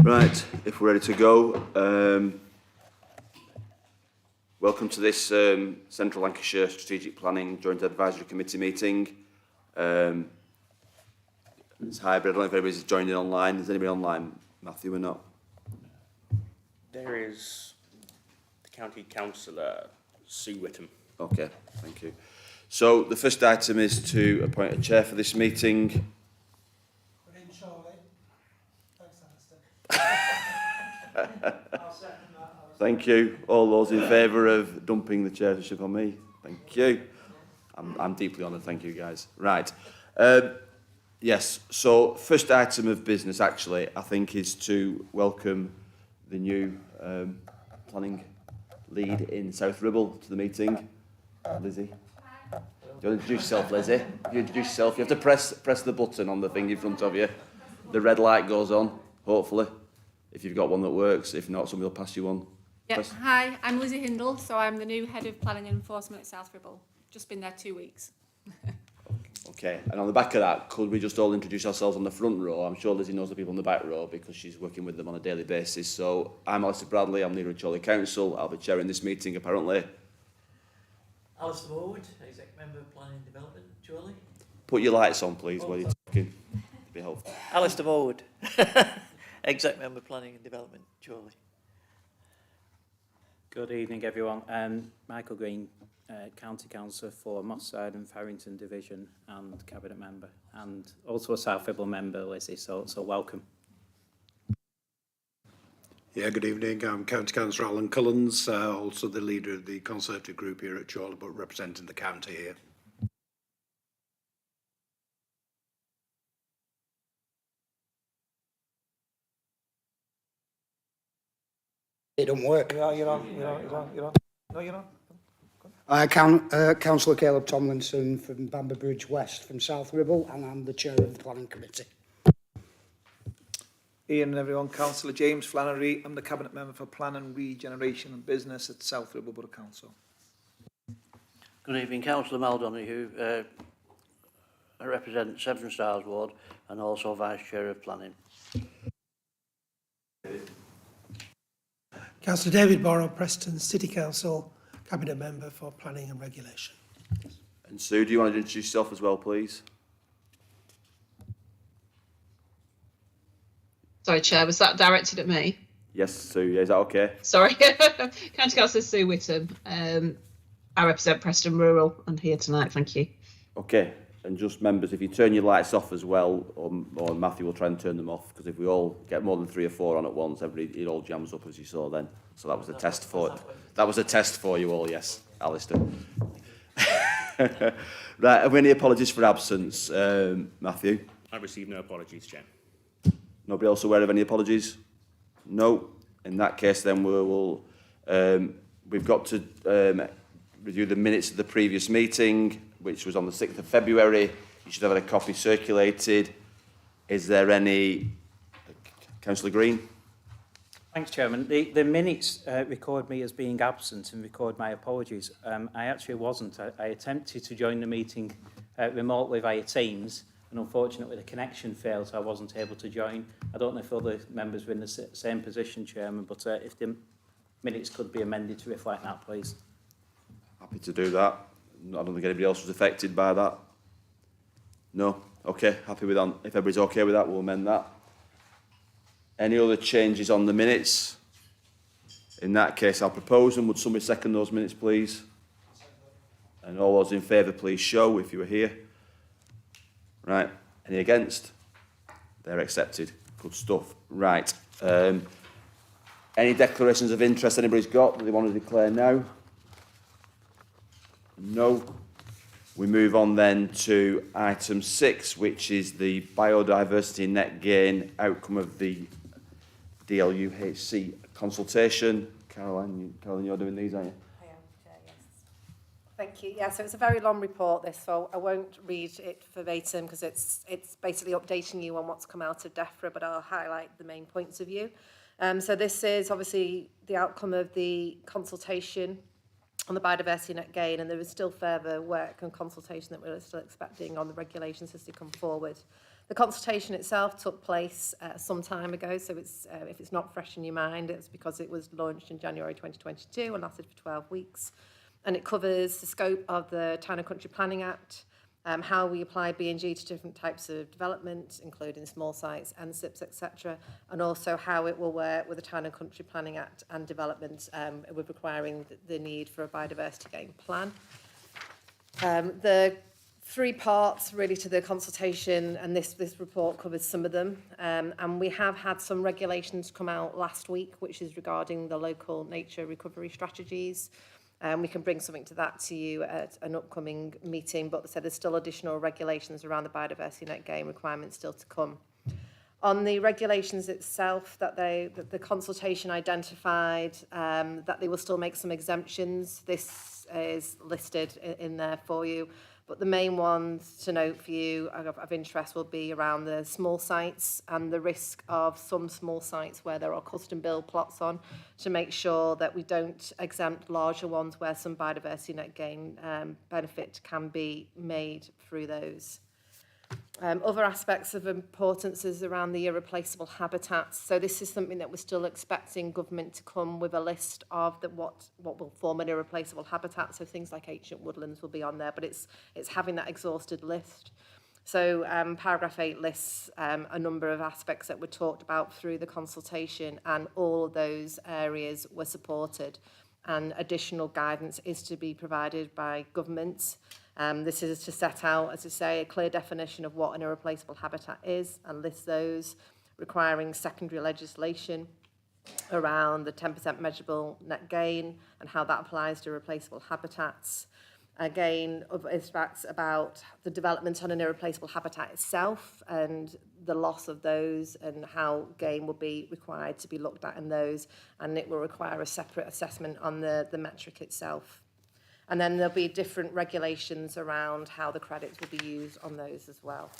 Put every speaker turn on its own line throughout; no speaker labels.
Right, if we're ready to go, welcome to this Central Lancashire Strategic Planning Joint Advisory Committee meeting. It's hybrid. I don't know if everybody's joining online. Is anybody online, Matthew, or not?
There is the County Councillor, Sue Whittam.
Okay, thank you. So the first item is to appoint a chair for this meeting.
We're in shortly. Thanks, Alistair. I'll second that.
Thank you. All those in favour of dumping the chairmanship on me? Thank you. I'm deeply honoured. Thank you, guys. Right. Yes, so first item of business, actually, I think, is to welcome the new planning lead in South Ribble to the meeting. Lizzie. Do you want to introduce yourself, Lizzie? You introduce yourself. You have to press the button on the thing in front of you. The red light goes on, hopefully, if you've got one that works. If not, somebody will pass you one.
Yep. Hi, I'm Lizzie Hindle, so I'm the new Head of Planning and Enforcement at South Ribble. Just been there 2 weeks.
Okay, and on the back of that, could we just all introduce ourselves on the front row? I'm sure Lizzie knows the people on the back row because she's working with them on a daily basis. So I'm Alistair Bradley, I'm leader of Chorley Council. I'll be chairing this meeting, apparently.
Alistair Ward, Exec Member of Planning and Development, Chorley.
Put your lights on, please, while you're talking. It'd be helpful.
Alistair Ward, Exec Member Planning and Development, Chorley.
Good evening, everyone. Michael Green, County Councillor for Moss Side and Farrington Division and Cabinet Member, and also a South Ribble member, Lizzie, so welcome.
Yeah, good evening. I'm County Councillor Alan Cullens, also the leader of the Conservative group here at Chorley, but representing the county here.
It don't work.
You're on. No, you're on.
Councillor Caleb Tomlinson from Bamber Bridge West from South Ribble, and I'm the chair of the planning committee.
Ian and everyone, Councillor James Flannery. I'm the Cabinet Member for Plan and Regeneration and Business at South Ribble Borough Council.
Good evening, Councillor Mel Donoghue. I represent Seven Stars Ward and also Vice Chair of Planning.
Councillor David Borrow, Preston City Council, Cabinet Member for Planning and Regulation.
And Sue, do you want to introduce yourself as well, please?
Sorry, Chair, was that directed at me?
Yes, Sue, yeah, is that okay?
Sorry. County Councillor Sue Whittam. I represent Preston Rural. I'm here tonight, thank you.
Okay, and just members, if you turn your lights off as well, or Matthew will try and turn them off, because if we all get more than 3 or 4 on at once, it all jams up, as you saw then. So that was a test for that was a test for you all, yes, Alistair. Right, have we any apologies for absence, Matthew?
I received no apologies, Chair.
Nobody else aware of any apologies? No. In that case, then we've got to review the minutes of the previous meeting, which was on the 6th of February. You should have had a copy circulated. Is there any... Councillor Green?
Thanks, Chairman. The minutes record me as being absent and record my apologies. I actually wasn't. I attempted to join the meeting remotely via Teams, and unfortunately the connection failed, so I wasn't able to join. I don't know if other members were in the same position, Chairman, but if the minutes could be amended to reflect that, please.
Happy to do that. I don't think anybody else was affected by that. No? Okay, happy with that. If everybody's okay with that, we'll amend that. Any other changes on the minutes? In that case, I'll propose them. Would somebody second those minutes, please? And all those in favour, please show if you were here. Right. Any against? They're accepted. Good stuff. Right. Any declarations of interest anybody's got that they want to declare now? No. We move on then to item 6, which is the biodiversity net gain outcome of the DLUHC consultation. Caroline, you're doing these, aren't you?
I am, Chair, yes. Thank you. Yeah, so it's a very long report, this, so I won't read it verbatim because it's basically updating you on what's come out of DEFRA, but I'll highlight the main points of view. So this is obviously the outcome of the consultation on the biodiversity net gain, and there is still further work and consultation that we're still expecting on the regulations as they come forward. The consultation itself took place some time ago, so it's, if it's not fresh in your mind, it's because it was launched in January 2022 and lasted for 12 weeks. And it covers the scope of the Town and Country Planning Act, how we apply B&G to different types of development, including small sites, NSIPs, etc., and also how it will work with the Town and Country Planning Act and development with requiring the need for a biodiversity game plan. The three parts really to the consultation, and this report covers some of them, and we have had some regulations come out last week, which is regarding the local nature recovery strategies. We can bring something to that to you at an upcoming meeting, but so there's still additional regulations around the biodiversity net gain requirements still to come. On the regulations itself, that the consultation identified that they will still make some exemptions. This is listed in there for you. But the main ones to note for you of interest will be around the small sites and the risk of some small sites where there are custom build plots on, to make sure that we don't exempt larger ones where some biodiversity net gain benefit can be made through those. Other aspects of importance is around the irreplaceable habitats. So this is something that we're still expecting government to come with a list of what will form an irreplaceable habitat. So things like ancient woodlands will be on there, but it's having that exhausted list. So paragraph 8 lists a number of aspects that were talked about through the consultation, and all of those areas were supported. And additional guidance is to be provided by government. This is to set out, as I say, a clear definition of what an irreplaceable habitat is and list those, requiring secondary legislation around the 10% measurable net gain and how that applies to irreplaceable habitats. Again, it's facts about the development on an irreplaceable habitat itself and the loss of those, and how gain will be required to be looked at in those, and it will require a separate assessment on the metric itself. And then there'll be different regulations around how the credits will be used on those as well.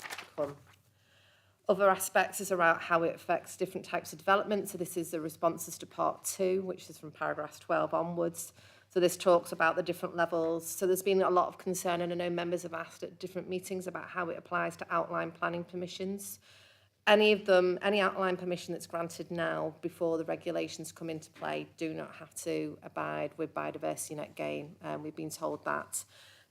Other aspects is around how it affects different types of development. So this is the responses to part 2, which is from paragraph 12 onwards. So this talks about the different levels. So there's been a lot of concern, and I know members have asked at different meetings about how it applies to outline planning permissions. Any outline permission that's granted now before the regulations come into play do not have to abide with biodiversity net gain. We've been told that.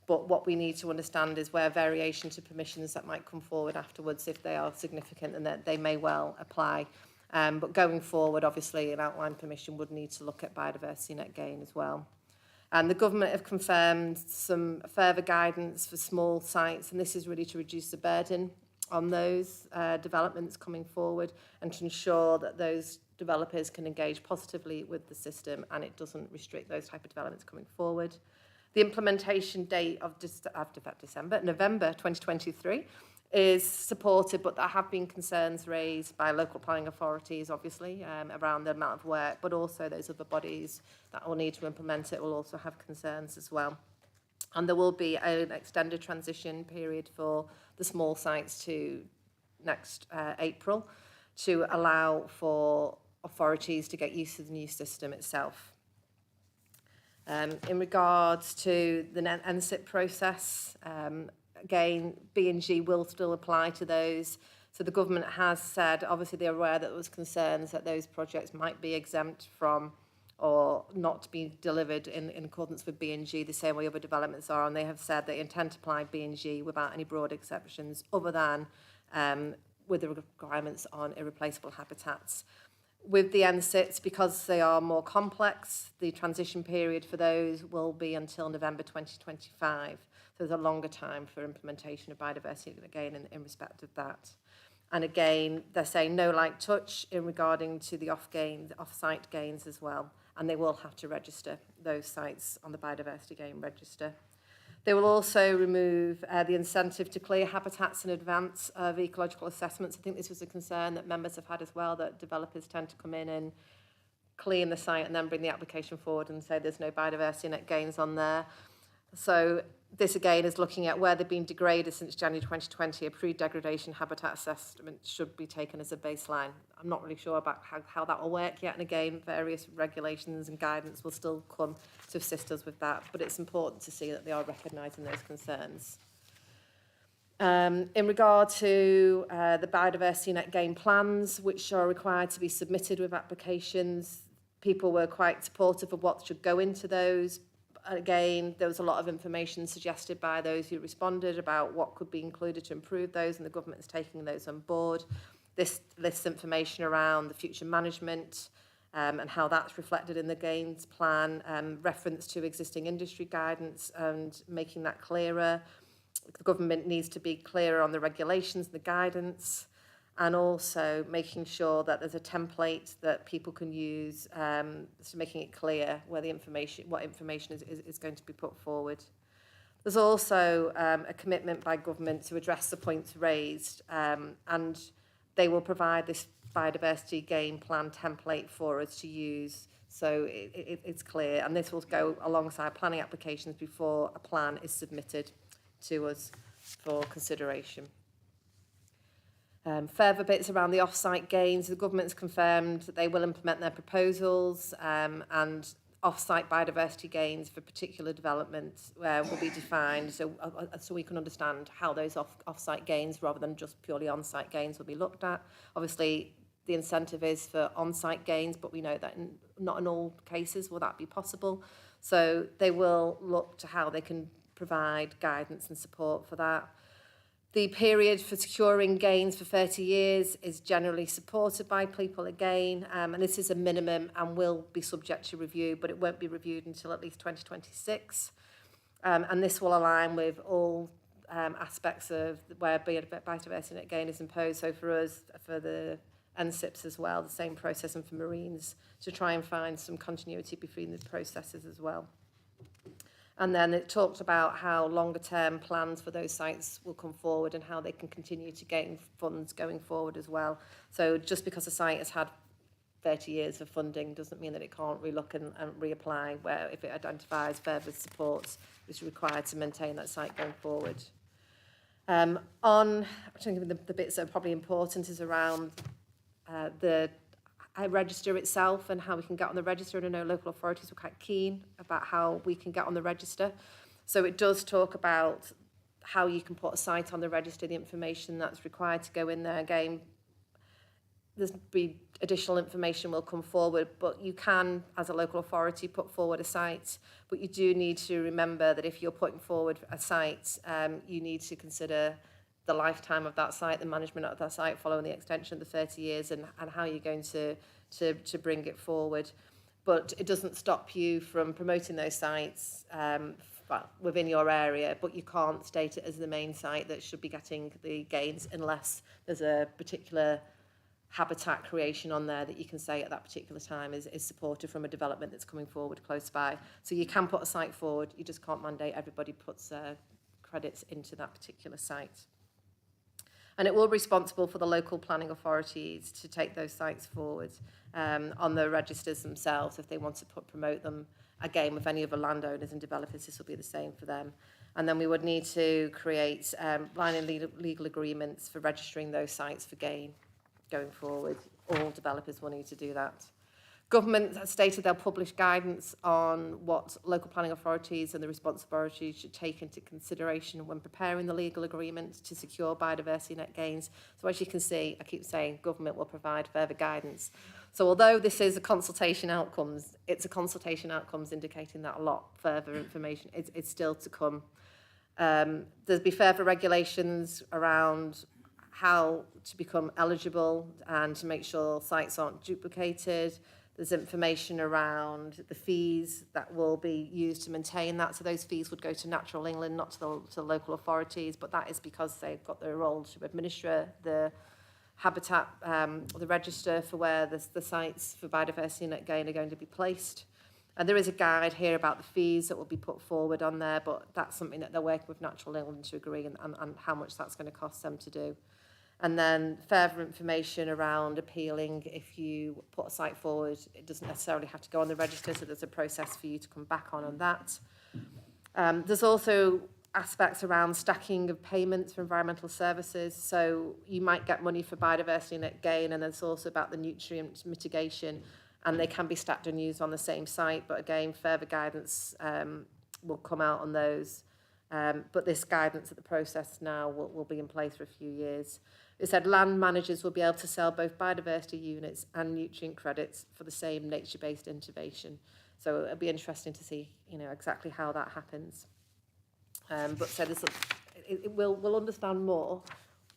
But what we need to understand is where variation to permissions that might come forward afterwards, if they are significant, and that they may well apply. But going forward, obviously, an outline permission would need to look at biodiversity net gain as well. And the government have confirmed some further guidance for small sites, and this is really to reduce the burden on those developments coming forward, and to ensure that those developers can engage positively with the system and it doesn't restrict those type of developments coming forward. The implementation date of November 2023 is supported, but there have been concerns raised by local planning authorities, obviously, around the amount of work, but also those other bodies that will need to implement it will also have concerns as well. And there will be an extended transition period for the small sites to next April, to allow for authorities to get used to the new system itself. In regards to the NSIP process, again, B&G will still apply to those. So the government has said, obviously they're aware that there was concerns that those projects might be exempt from or not be delivered in accordance with B&G the same way other developments are, and they have said they intend to apply B&G without any broad exceptions other than with the requirements on irreplaceable habitats. With the NSITs, because they are more complex, the transition period for those will be until November 2025. So there's a longer time for implementation of biodiversity, again, in respect of that. And again, they're saying no light touch in regarding to the off-site gains as well. And they will have to register those sites on the biodiversity gain register. They will also remove the incentive to clear habitats in advance of ecological assessments. I think this was a concern that members have had as well, that developers tend to come in and clean the site and then bring the application forward and say there's no biodiversity net gains on there. So this again is looking at where they've been degraded since January 2020. A pre-degradation habitat assessment should be taken as a baseline. I'm not really sure about how that will work yet. And again, various regulations and guidance will still come to assist us with that. But it's important to see that they are recognising those concerns. In regard to the biodiversity net gain plans, which are required to be submitted with applications, people were quite supportive of what should go into those. Again, there was a lot of information suggested by those who responded about what could be included to improve those, and the government is taking those on board. This lists information around the future management and how that's reflected in the gains plan, reference to existing industry guidance and making that clearer. The government needs to be clearer on the regulations, the guidance, and also making sure that there's a template that people can use, so making it clear where the information, what information is going to be put forward. There's also a commitment by government to address the points raised, and they will provide this biodiversity gain plan template for us to use, so it's clear, and this will go alongside planning applications before a plan is submitted to us for consideration. Further bits around the off-site gains, the government's confirmed that they will implement their proposals, and off-site biodiversity gains for particular developments will be defined, so we can understand how those off-site gains rather than just purely on-site gains will be looked at. Obviously, the incentive is for on-site gains, but we know that not in all cases will that be possible. So they will look to how they can provide guidance and support for that. The period for securing gains for 30 years is generally supported by people again, and this is a minimum and will be subject to review, but it won't be reviewed until at least 2026. And this will align with all aspects of where biodiversity net gain is imposed. So for us, for the NSIPs as well, the same process, and for Marines, to try and find some continuity between the processes as well. And then it talked about how longer term plans for those sites will come forward and how they can continue to gain funds going forward as well. So just because a site has had 30 years of funding doesn't mean that it can't relook and reapply, where if it identifies further support is required to maintain that site going forward. I think the bits that are probably important is around the register itself and how we can get on the register, and I know local authorities were quite keen about how we can get on the register. So it does talk about how you can put a site on the register, the information that's required to go in there. Again, there's be additional information will come forward, but you can, as a local authority, put forward a site, but you do need to remember that if you're putting forward a site, you need to consider the lifetime of that site, the management of that site following the extension of the 30 years and how you're going to bring it forward. But it doesn't stop you from promoting those sites within your area, but you can't state it as the main site that should be getting the gains unless there's a particular habitat creation on there that you can say at that particular time is supported from a development that's coming forward close by. So you can put a site forward, you just can't mandate everybody puts credits into that particular site. And it will be responsible for the local planning authorities to take those sites forward on the registers themselves if they want to promote them. Again, with any other landowners and developers, this will be the same for them. And then we would need to create binding legal agreements for registering those sites for gain going forward. All developers will need to do that. Government has stated they'll publish guidance on what local planning authorities and the responsible authorities should take into consideration when preparing the legal agreement to secure biodiversity net gains. So as you can see, I keep saying government will provide further guidance. So although this is a consultation outcomes, it's a consultation outcomes indicating that a lot further information is still to come. There'll be further regulations around how to become eligible and to make sure sites aren't duplicated. There's information around the fees that will be used to maintain that. So those fees would go to Natural England, not to the local authorities, but that is because they've got their role to administer the habitat, the register for where the sites for biodiversity net gain are going to be placed. And there is a guide here about the fees that will be put forward on there, but that's something that they're working with Natural England to agree and how much that's going to cost them to do. And then further information around appealing. If you put a site forward, it doesn't necessarily have to go on the register, so there's a process for you to come back on that. There's also aspects around stacking of payments for environmental services. So you might get money for biodiversity net gain, and then it's also about the nutrient mitigation, and they can be stacked and used on the same site. But again, further guidance will come out on those. But this guidance that the process now will be in place for a few years. It said land managers will be able to sell both biodiversity units and nutrient credits for the same nature-based intervention. So it'll be interesting to see, exactly how that happens. But so we'll understand more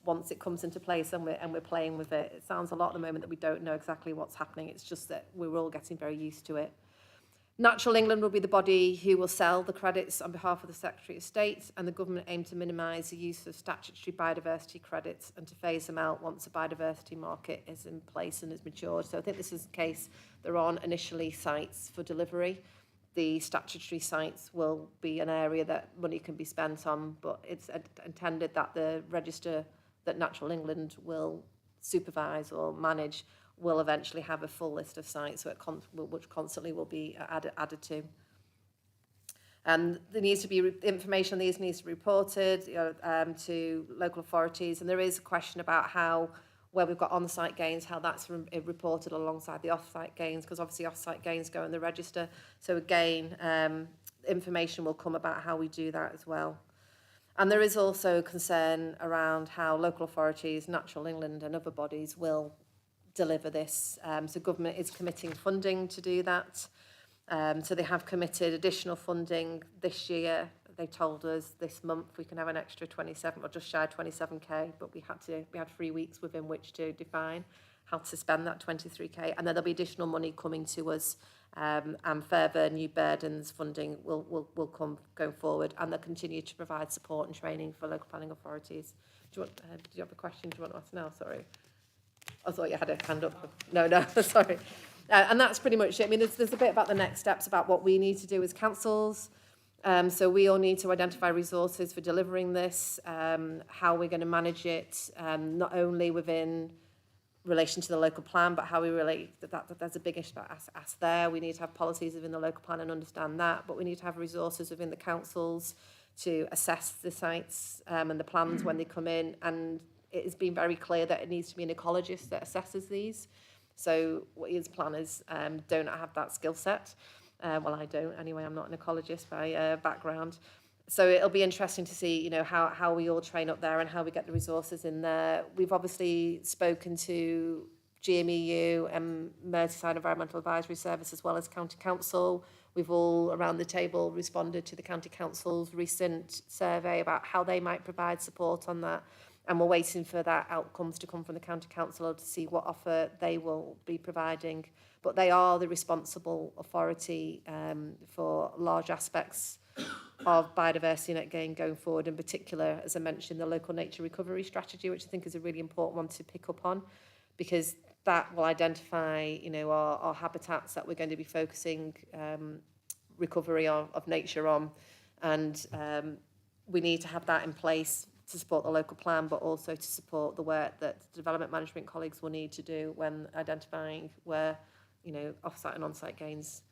once it comes into place and we're playing with it. It sounds a lot at the moment that we don't know exactly what's happening. It's just that we're all getting very used to it. Natural England will be the body who will sell the credits on behalf of the Secretary of State, and the government aim to minimise the use of statutory biodiversity credits and to phase them out once the biodiversity market is in place and is matured. So I think this is the case. There aren't initially sites for delivery. The statutory sites will be an area that money can be spent on, but it's intended that the register that Natural England will supervise or manage will eventually have a full list of sites, which constantly will be added to. And there needs to be information on these needs to be reported to local authorities. And there is a question about where we've got on-site gains, how that's reported alongside the off-site gains, because obviously off-site gains go in the register. So again, information will come about how we do that as well. And there is also concern around how local authorities, Natural England and other bodies will deliver this. So government is committing funding to do that. So they have committed additional funding this year. They told us this month we can have an extra 27 or just shy of 27k, but we had 3 weeks within which to define how to spend that 23k, and then there'll be additional money coming to us, and further new burdens funding will come going forward, and they'll continue to provide support and training for local planning authorities. Did you have a question? Do you want to ask now? Sorry. I thought you had a hand up. No, sorry. And that's pretty much it. I mean, there's a bit about the next steps about what we need to do as councils. So we all need to identify resources for delivering this, how we're going to manage it, not only within relation to the local plan, but how we relate that there's a big issue about us there. We need to have policies within the local plan and understand that, but we need to have resources within the councils to assess the sites and the plans when they come in. And it has been very clear that it needs to be an ecologist that assesses these. So we as planners don't have that skill set. Well, I don't anyway. I'm not an ecologist by background. So it'll be interesting to see, how we all train up there and how we get the resources in there. We've obviously spoken to GMEU and Merseyside Environmental Advisory Service as well as County Council. We've all around the table responded to the County Council's recent survey about how they might provide support on that. And we're waiting for that outcomes to come from the County Council to see what offer they will be providing. But they are the responsible authority for large aspects of biodiversity net gain going forward, in particular, as I mentioned, the local nature recovery strategy, which I think is a really important one to pick up on, because that will identify, our habitats that we're going to be focusing recovery of nature on. And we need to have that in place to support the local plan, but also to support the work that development management colleagues will need to do when identifying where, off-site and on-site gains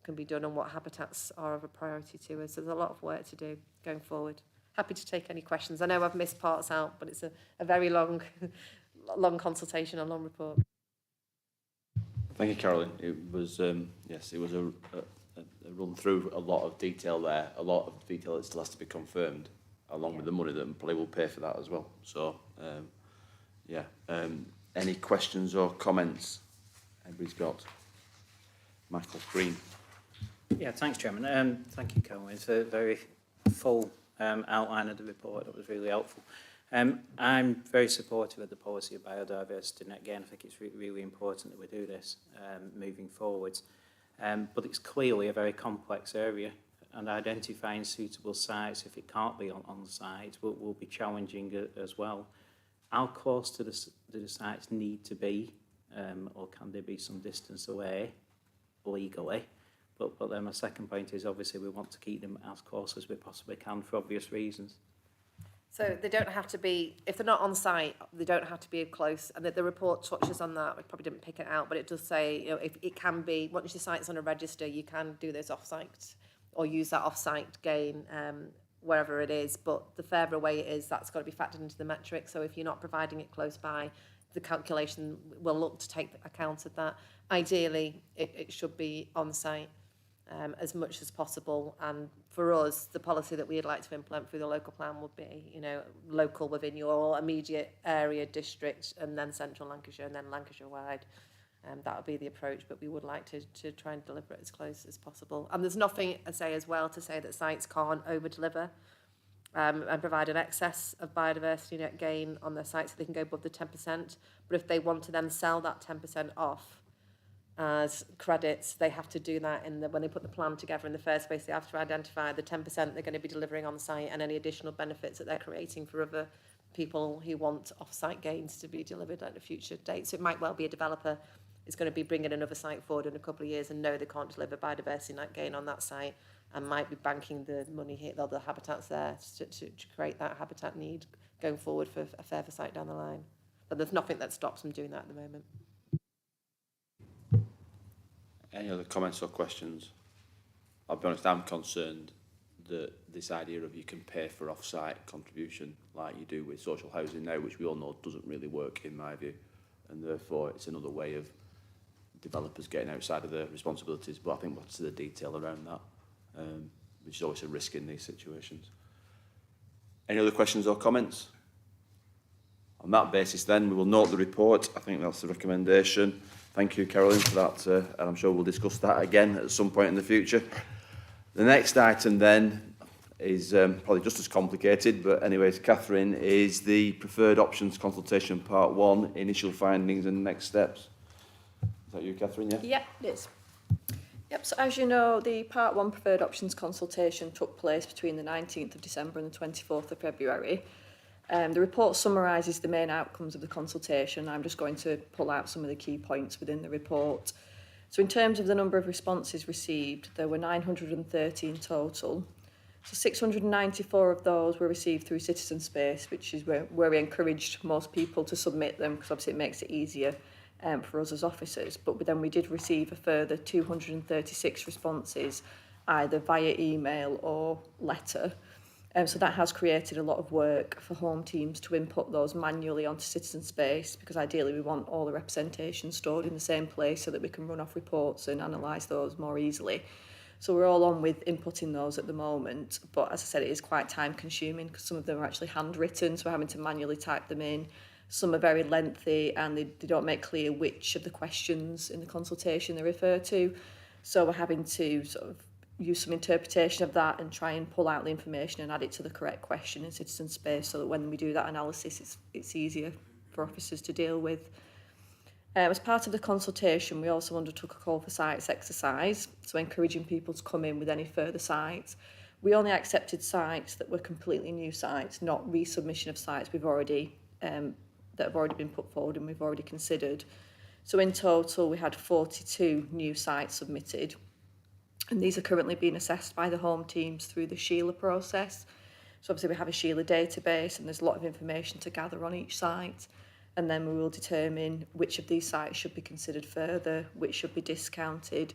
can be done and what habitats are of a priority to us. So there's a lot of work to do going forward. Happy to take any questions. I know I've missed parts out, but it's a very long consultation, a long report.
Thank you, Carolyn. It was, yes, it was a run through a lot of detail there, a lot of detail that still has to be confirmed, along with the money that probably will pay for that as well. So, any questions or comments? Everybody's got. Michael Green.
Yeah, thanks, Chairman. Thank you, Colin. It's a very full outline of the report. That was really helpful. I'm very supportive of the policy of biodiversity net gain. I think it's really important that we do this moving forwards. But it's clearly a very complex area, and identifying suitable sites, if it can't be on the site, will be challenging as well. How close do the sites need to be, or can they be some distance away legally? But then my second point is, obviously we want to keep them as close as we possibly can for obvious reasons.
So they don't have to be, if they're not on site, they don't have to be close. And the report touches on that. We probably didn't pick it out, but it does say, if it can be, once your site's on a register, you can do those off-site or use that off-site gain wherever it is. But the further away it is, that's got to be factored into the metric. So if you're not providing it close by, the calculation will look to take account of that. Ideally, it should be on site. as much as possible. And for us, the policy that we'd like to implement through the local plan would be, you know, local within your immediate area, district, and then central Lancashire, and then Lancashire-wide. That would be the approach, but we would like to try and deliver it as close as possible. And there's nothing, I say as well, to say that sites can't over-deliver and provide an excess of biodiversity net gain on their sites so they can go above the 10%. But if they want to then sell that 10% off as credits, they have to do that when they put the plan together in the first place. They have to identify the 10% they're going to be delivering on site and any additional benefits that they're creating for other people who want off-site gains to be delivered at a future date. So it might well be a developer is going to be bringing another site forward in a couple of years and know they can't deliver biodiversity net gain on that site, and might be banking the money here, the habitats there to create that habitat need going forward for a further site down the line. But there's nothing that stops them doing that at the moment.
Any other comments or questions? I'll be honest, I'm concerned that this idea of you can pay for off-site contribution like you do with social housing now, which we all know doesn't really work in my view, and therefore it's another way of developers getting outside of their responsibilities. But I think what's the detail around that, which is always a risk in these situations. Any other questions or comments? On that basis then, we will note the report. I think that's the recommendation. Thank you, Carolyn, for that, and I'm sure we'll discuss that again at some point in the future. The next item then is probably just as complicated, but anyways, Catherine, is the preferred options consultation part 1, initial findings and next steps. Is that you, Catherine, yeah?
Yep, it is. Yep, so as you know, the part 1 preferred options consultation took place between the 19th of December and the 24th of February. The report summarises the main outcomes of the consultation. I'm just going to pull out some of the key points within the report. So in terms of the number of responses received, there were 913 total. So 694 of those were received through Citizen Space, which is where we encouraged most people to submit them, because obviously it makes it easier for us as officers. But then we did receive a further 236 responses, either via email or letter. So that has created a lot of work for home teams to input those manually onto Citizen Space, because ideally we want all the representation stored in the same place so that we can run off reports and analyse those more easily. So we're all on with inputting those at the moment, but as I said, it is quite time consuming because some of them are actually handwritten, so we're having to manually type them in. Some are very lengthy and they don't make clear which of the questions in the consultation they refer to. So we're having to sort of use some interpretation of that and try and pull out the information and add it to the correct question in Citizen Space so that when we do that analysis, it's easier for officers to deal with. As part of the consultation, we also undertook a call for sites exercise, so encouraging people to come in with any further sites. We only accepted sites that were completely new sites, not resubmission of sites we've already that have already been put forward and we've already considered. So in total, we had 42 new sites submitted. And these are currently being assessed by the home teams through the Sheila process. So obviously we have a Sheila database and there's a lot of information to gather on each site. And then we will determine which of these sites should be considered further, which should be discounted.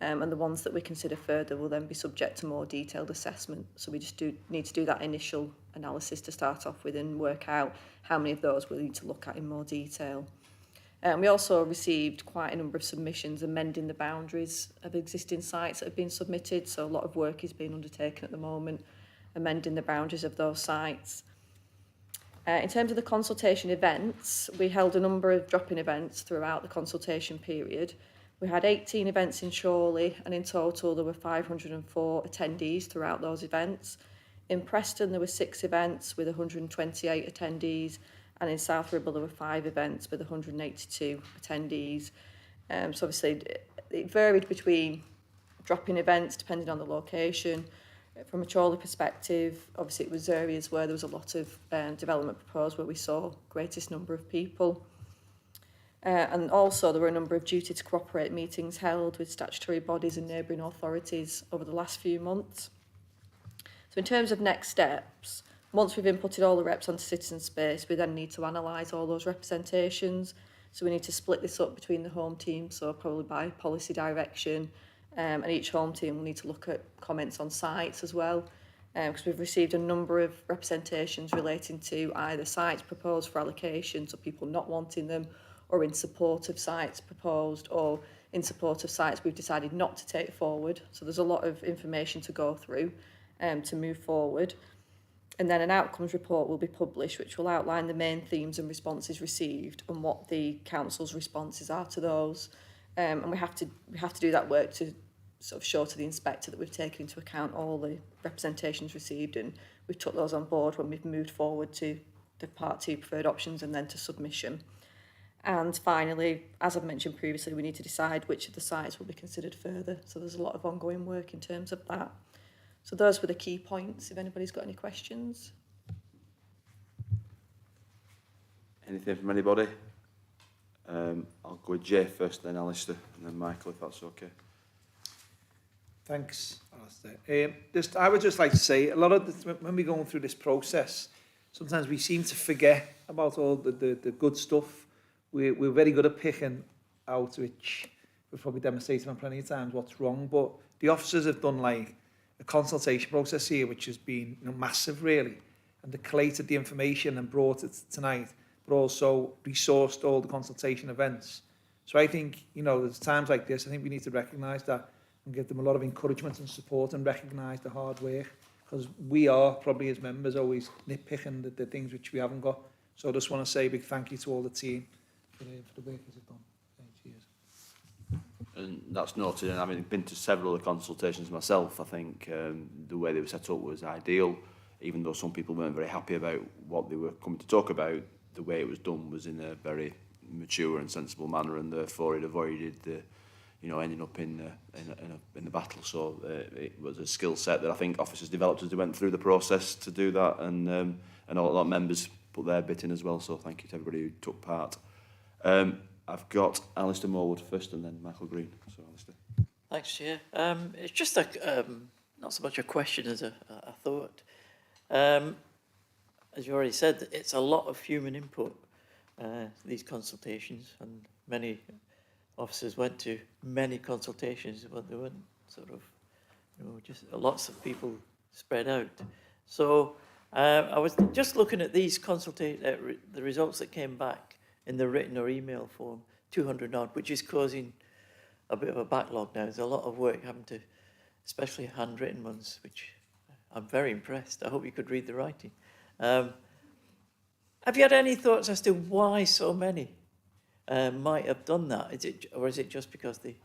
And the ones that we consider further will then be subject to more detailed assessment. So we just need to do that initial analysis to start off with and work out how many of those we'll need to look at in more detail. We also received quite a number of submissions amending the boundaries of existing sites that have been submitted. So a lot of work is being undertaken at the moment, amending the boundaries of those sites. In terms of the consultation events, we held a number of drop-in events throughout the consultation period. We had 18 events in Chorley, and in total there were 504 attendees throughout those events. In Preston there were 6 events with 128 attendees, and in South Ribble there were 5 events with 182 attendees. So obviously it varied between drop-in events depending on the location. From a Chorley perspective, obviously it was areas where there was a lot of development proposed where we saw greatest number of people. And also there were a number of duty to cooperate meetings held with statutory bodies and neighbouring authorities over the last few months. So in terms of next steps, once we've inputted all the reps onto Citizen Space, we then need to analyse all those representations. So we need to split this up between the home team, so probably by policy direction, and each home team will need to look at comments on sites as well, because we've received a number of representations relating to either sites proposed for allocation, so people not wanting them, or in support of sites proposed, or in support of sites we've decided not to take forward. So there's a lot of information to go through to move forward. And then an outcomes report will be published, which will outline the main themes and responses received and what the council's responses are to those. And we have to do that work to sort of show to the inspector that we've taken into account all the representations received, and we've took those on board when we've moved forward to the Part 2 preferred options and then to submission. And finally, as I've mentioned previously, we need to decide which of the sites will be considered further. So there's a lot of ongoing work in terms of that. So those were the key points, if anybody's got any questions.
Anything from anybody? I'll go with Jay first, then Alistair, and then Michael, if that's okay.
Thanks, Alistair. I would just like to say, a lot of when we're going through this process, sometimes we seem to forget about all the good stuff. We're very good at picking out, which we've probably demonstrated on plenty of times, what's wrong. But the officers have done like a consultation process here, which has been massive, really. And they collated the information and brought it tonight, but also resourced all the consultation events. So I think, there's times like this, I think we need to recognise that and give them a lot of encouragement and support and recognise the hard work, because we are probably as members always nitpicking the things which we haven't got. So I just want to say a big thank you to all the team for the work that they've done. Cheers.
And that's noted, and having been to several of the consultations myself, I think the way they were set up was ideal, even though some people weren't very happy about what they were coming to talk about. The way it was done was in a very mature and sensible manner, and therefore it avoided the, ending up in the battle. So it was a skill set that I think officers developed as they went through the process to do that, and a lot of members put their bit in as well. So thank you to everybody who took part. I've got Alistair Morwood first, and then Michael Green. So Alistair.
Thanks, Chair. It's just not so much a question as a thought. As you already said, it's a lot of human input, these consultations, and many officers went to many consultations, but there weren't sort of, just lots of people spread out. So I was just looking at these the results that came back in the written or email form, 200 odd, which is causing a bit of a backlog now. There's a lot of work having to, especially handwritten ones, which I'm very impressed. I hope you could read the writing. Have you had any thoughts as to why so many might have done that? Is it just because they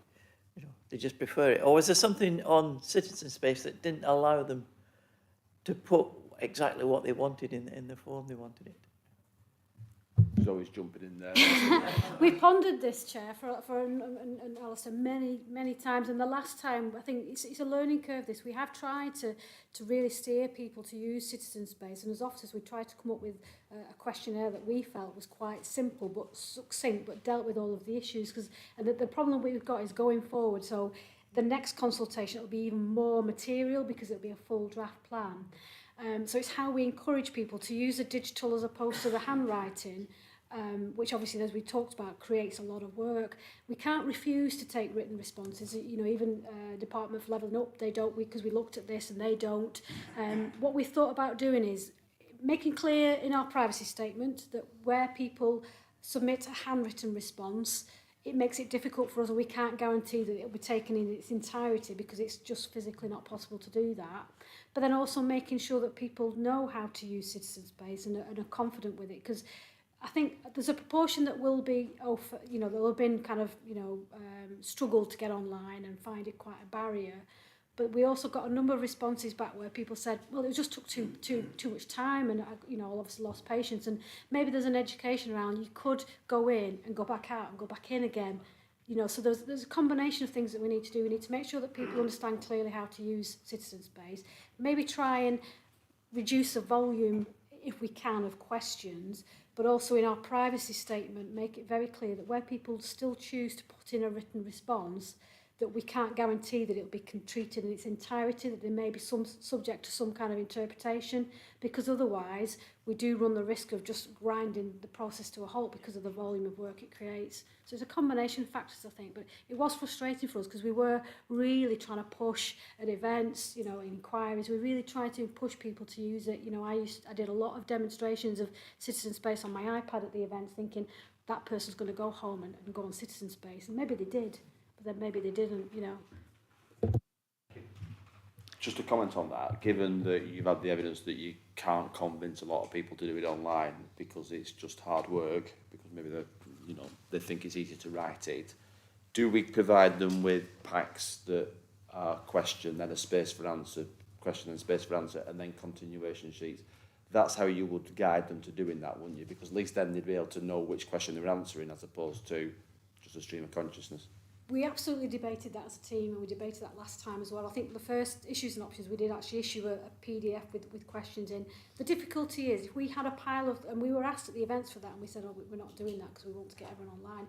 just prefer it? Or was there something on Citizen Space that didn't allow them to put exactly what they wanted in the form they wanted it?
He's always jumping in there.
We've pondered this, Chair, and Alistair many times, and the last time, I think it's a learning curve. We have tried to really steer people to use Citizen Space, and as officers we tried to come up with a questionnaire that we felt was quite simple but succinct, but dealt with all of the issues. And the problem we've got is going forward, so the next consultation will be even more material because it'll be a full draft plan. So it's how we encourage people to use the digital as opposed to the handwriting, which obviously, as we talked about, creates a lot of work. We can't refuse to take written responses. Even Department for Levelling Up, they don't, because we looked at this and they don't. What we thought about doing is making clear in our privacy statement that where people submit a handwritten response, it makes it difficult for us, and we can't guarantee that it'll be taken in its entirety because it's just physically not possible to do that. But then also making sure that people know how to use Citizen Space and are confident with it, because I think there's a proportion that will be, that will have been kind of, struggled to get online and find it quite a barrier. But we also got a number of responses back where people said, well, it just took too much time, and I'll obviously lost patience. And maybe there's an education around you could go in and go back out and go back in again. So there's a combination of things that we need to do. We need to make sure that people understand clearly how to use Citizen Space. Maybe try and reduce the volume, if we can, of questions, but also in our privacy statement, make it very clear that where people still choose to put in a written response, that we can't guarantee that it'll be treated in its entirety, that there may be some subject to some kind of interpretation, because otherwise we do run the risk of just grinding the process to a halt because of the volume of work it creates. So it's a combination of factors, I think, but it was frustrating for us because we were really trying to push at events, inquiries. We really tried to push people to use it. I did a lot of demonstrations of Citizen Space on my iPad at the events, thinking that person's going to go home and go on Citizen Space, and maybe they did. then maybe they didn't, you know.
Just to comment on that, given that you've had the evidence that you can't convince a lot of people to do it online because it's just hard work, because maybe they think it's easier to write it, do we provide them with packs that are question, then a space for answer, question and space for answer, and then continuation sheets? That's how you would guide them to doing that, wouldn't you? Because at least then they'd be able to know which question they're answering as opposed to just a stream of consciousness.
We absolutely debated that as a team, and we debated that last time as well. I think the first issues and options, we did actually issue a PDF with questions in. The difficulty is, if we had a pile of, and we were asked at the events for that, and we said, oh, we're not doing that because we want to get everyone online.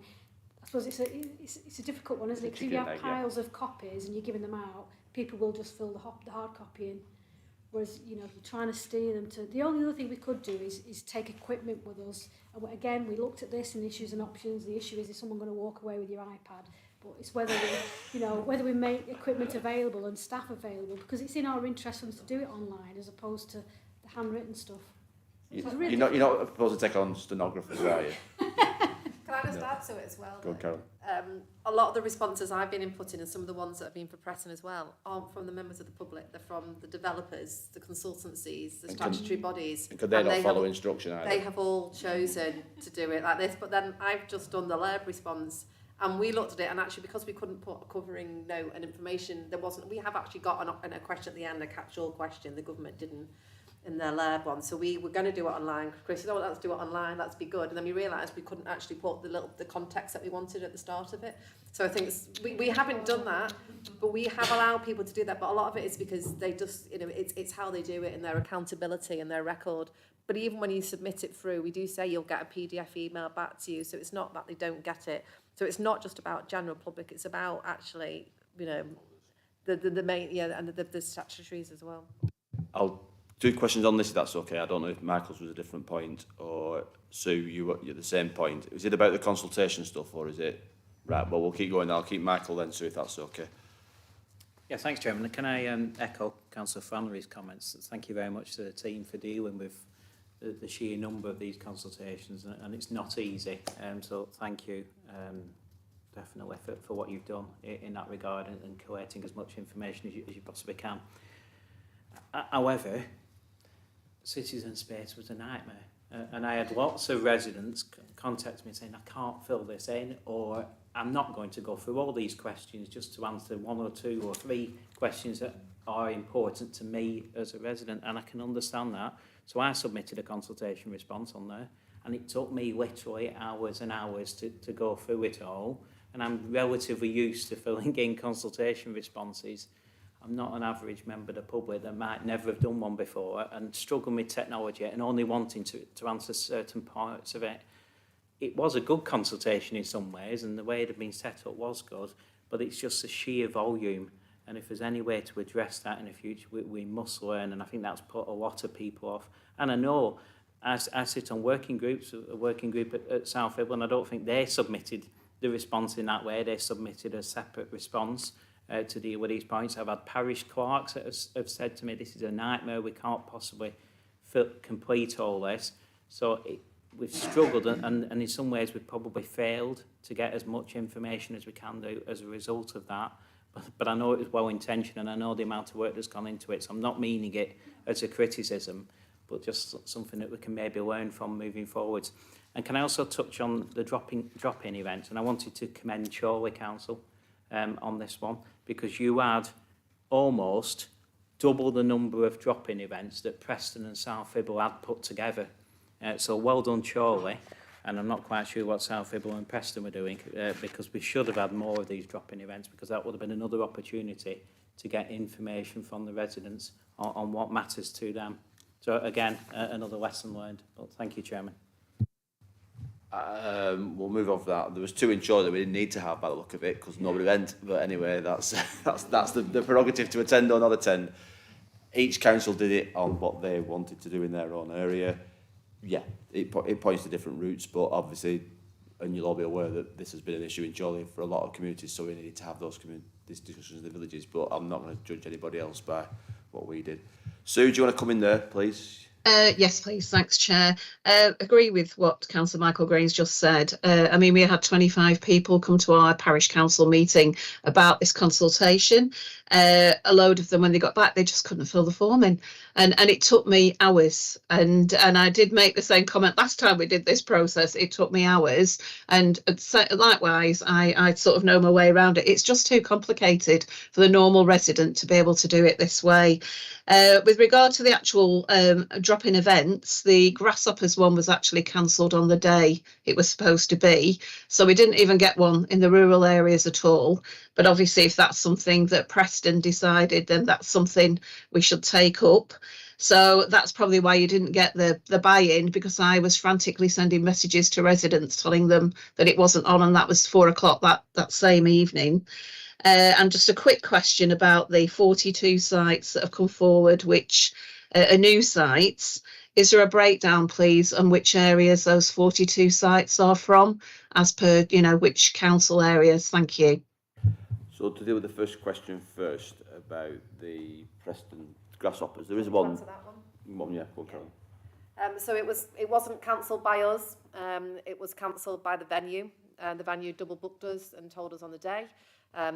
I suppose it's a difficult one, isn't it? Because if you have piles of copies and you're giving them out, people will just fill the hard copy in. Whereas, you know, if you're trying to steer them to... The only other thing we could do is take equipment with us. And again, we looked at this in issues and options. The issue is someone going to walk away with your iPad? But it's whether we, you know, whether we make equipment available and staff available, because it's in our interest for them to do it online as opposed to the handwritten stuff.
You're not supposed to take on stenographers, are you?
Can I just add to it as well?
Go on, Carol.
A lot of the responses I've been inputting, and some of the ones that have been for pressing as well, aren't from the members of the public. They're from the developers, the consultancies, the statutory bodies.
And could they not follow instruction either?
They have all chosen to do it like this. But then I've just done the LERB response, and we looked at it, and actually because we couldn't put a covering note and information, we have actually got a question at the end, a catch-all question. The government didn't in their LERB one. So we were going to do it online. Chris said, oh, let's do it online, let's be good. And then we realised we couldn't actually put the context that we wanted at the start of it. So I think we haven't done that, but we have allowed people to do that. But a lot of it is because they just, you know, it's how they do it and their accountability and their record. But even when you submit it through, we do say you'll get a PDF email back to you. So it's not that they don't get it. So it's not just about general public, it's about actually, you know, the main, and the statutories as well.
I'll do questions on this if that's okay. I don't know if Michael's was a different point or Sue, you're at the same point. Is it about the consultation stuff or is it... Right, well, we'll keep going. I'll keep Michael then, Sue, if that's okay.
Yeah, thanks, Chairman. Can I echo Councillor Flannery's comments? Thank you very much to the team for dealing with the sheer number of these consultations, and it's not easy. So thank you definitely for what you've done in that regard and collating as much information as you possibly can. However, citizen space was a nightmare. And I had lots of residents contact me saying, I can't fill this in, or I'm not going to go through all these questions just to answer 1 or 2 or 3 questions that are important to me as a resident, and I can understand that. So I submitted a consultation response on there, and it took me literally hours and hours to go through it all, and I'm relatively used to filling in consultation responses. I'm not an average member of the public that might never have done one before and struggling with technology and only wanting to answer certain parts of it. It was a good consultation in some ways, and the way it had been set up was good, but it's just the sheer volume. And if there's any way to address that in the future, we must learn, and I think that's put a lot of people off. And I know, as I sit on working groups, a working group at South Ribble, and I don't think they submitted the response in that way. They submitted a separate response to deal with these points. I've had parish clerks that have said to me, this is a nightmare, we can't possibly complete all this. So we've struggled, and in some ways we've probably failed to get as much information as we can do as a result of that. But I know it was well-intentioned, and I know the amount of work that's gone into it, so I'm not meaning it as a criticism, but just something that we can maybe learn from moving forwards. And can I also touch on the drop-in events? And I wanted to commend Chorley Council on this one, because you had almost double the number of drop-in events that Preston and South Ribble had put together. So well done, Chorley. And I'm not quite sure what South Ribble and Preston were doing, because we should have had more of these drop-in events, because that would have been another opportunity to get information from the residents on what matters to them. So again, another lesson learned. But thank you, Chairman.
We'll move on from that. There was 2 in Chorley that we didn't need to have by the look of it because nobody went. But anyway, that's the prerogative to attend or not attend. Each council did it on what they wanted to do in their own area. Yeah, it points to different routes, but obviously, and you'll all be aware that this has been an issue in Chorley for a lot of communities, so we need to have these discussions in the villages, but I'm not going to judge anybody else by what we did. Sue, do you want to come in there, please?
Yes, please. Thanks, Chair. Agree with what Councillor Michael Grain's just said. I mean, we had 25 people come to our parish council meeting about this consultation. A load of them, when they got back, they just couldn't fill the form in. And it took me hours. And I did make the same comment last time we did this process. It took me hours. And likewise, I sort of know my way around it. It's just too complicated for the normal resident to be able to do it this way. With regard to the actual drop-in events, the Grasshoppers one was actually cancelled on the day it was supposed to be. So we didn't even get one in the rural areas at all. But obviously, if that's something that Preston decided, then that's something we should take up. So that's probably why you didn't get the buy-in, because I was frantically sending messages to residents telling them that it wasn't on, and that was 4 o'clock that same evening. And just a quick question about the 42 sites that have come forward, which are new sites. Is there a breakdown, please, on which areas those 42 sites are from, as per, which council areas? Thank you.
So to deal with the first question first about the Preston Grasshoppers, there is one.
Answer that one.
Yeah, go on, Carol.
So it wasn't cancelled by us. It was cancelled by the venue. The venue double booked us and told us on the day.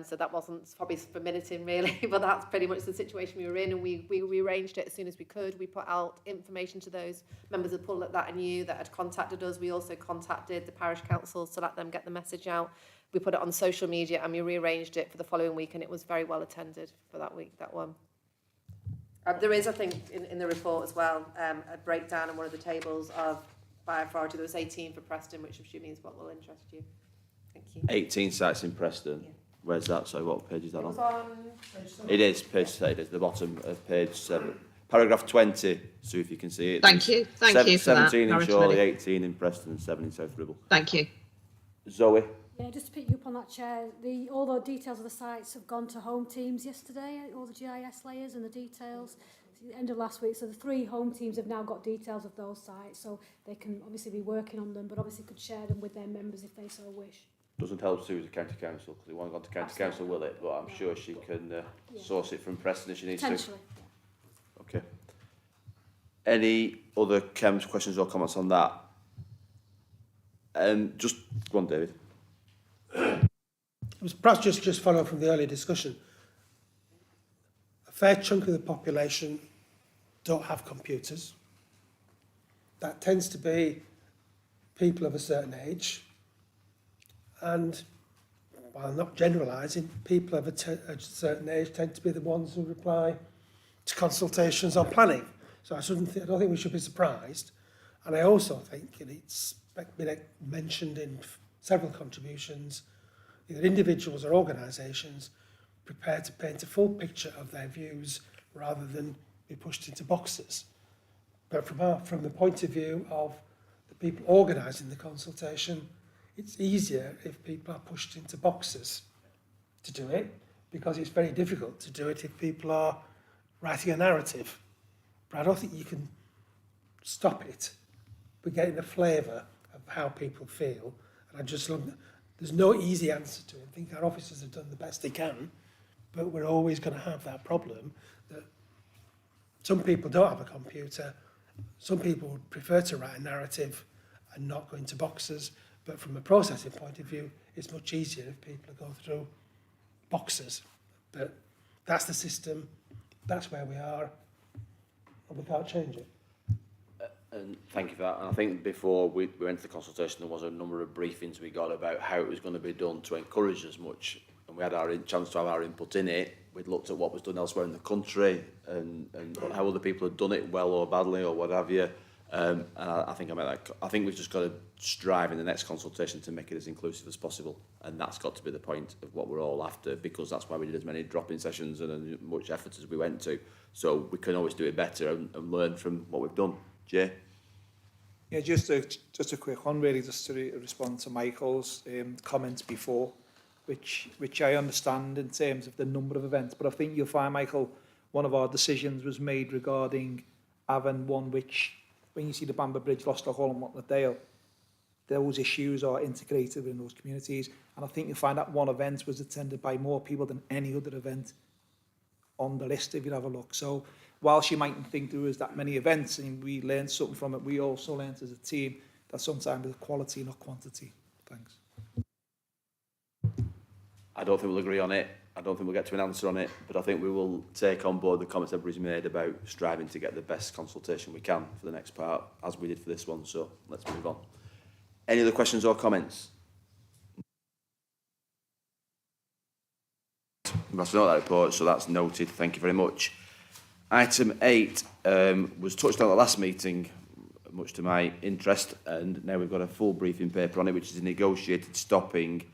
So that wasn't probably for minuting really, but that's pretty much the situation we were in, and we rearranged it as soon as we could. We put out information to those members of the public that I knew that had contacted us. We also contacted the parish councils to let them get the message out. We put it on social media and we rearranged it for the following week, and it was very well attended for that week, that one. There is, I think, in the report as well, a breakdown in one of the tables of by authority. There was 18 for Preston, which I'm assuming is what will interest you. Thank you.
18 sites in Preston. Yeah. Where's that? So what page is that
on?
It is page 7. It is the bottom of page 7. Paragraph 20, so if you can see it.
Thank you. Thank you for
17
that.
in Chorley, 18 in Preston, and 7 in South Ribble.
Thank you.
Zoe?
Yeah, just to pick you up on that, Chair, all the details of the sites have gone to home teams yesterday, all the GIS layers and the details. It's the end of last week, so the 3 home teams have now got details of those sites, so they can obviously be working on them, but obviously could share them with their members if they so wish.
Doesn't help Sue as a county council, because it won't go to county council, will it? But I'm sure she can source it from Preston if she needs to. Okay. Any other questions or comments on that? Just go on, David.
Perhaps just follow from the earlier discussion. A fair chunk of the population don't have computers. That tends to be people of a certain age. And while not generalising, people of a certain age tend to be the ones who reply to consultations on planning. So I don't think we should be surprised. And I also think it's been mentioned in several contributions, either individuals or organisations prepared to paint a full picture of their views rather than be pushed into boxes. But from the point of view of the people organising the consultation, it's easier if people are pushed into boxes to do it, because it's very difficult to do it if people are writing a narrative. But I don't think you can stop it. We're getting a flavour of how people feel, and there's no easy answer to it. I think our officers have done the best they can, but we're always going to have that problem that some people don't have a computer, some people would prefer to write a narrative and not go into boxes. But from a processing point of view, it's much easier if people go through boxes. But that's the system, that's where we are, and we can't change it.
And thank you for that. And I think before we went to the consultation, there was a number of briefings we got about how it was going to be done to encourage as much. And we had our chance to have our input in it. We'd looked at what was done elsewhere in the country and how other people had done it well or badly or what have you. And I think I think we've just got to strive in the next consultation to make it as inclusive as possible, and that's got to be the point of what we're all after, because that's why we did as many drop-in sessions and as much effort as we went to. So we can always do it better and learn from what we've done. Jay?
Yeah, just a quick one, really, just to respond to Michael's comments before, which I understand in terms of the number of events, but I think you'll find, Michael, one of our decisions was made regarding having one which, when you see the Bamber Bridge, Lostock-Hall and Watnerdale, those issues are integrated in those communities. And I think you'll find that one event was attended by more people than any other event on the list if you have a look. So whilst you mightn't think there was that many events and we learned something from it, we also learned as a team that sometimes it's quality, not quantity. Thanks.
I don't think we'll agree on it. I don't think we'll get to an answer on it, but I think we will take on board the comments everybody's made about striving to get the best consultation we can for the next part, as we did for this one. So let's move on. Any other questions or comments? We must note that report, so that's noted. Thank you very much. Item 8 was touched on at the last meeting, much to my interest, and now we've got a full briefing paper on it, which is a negotiated stopping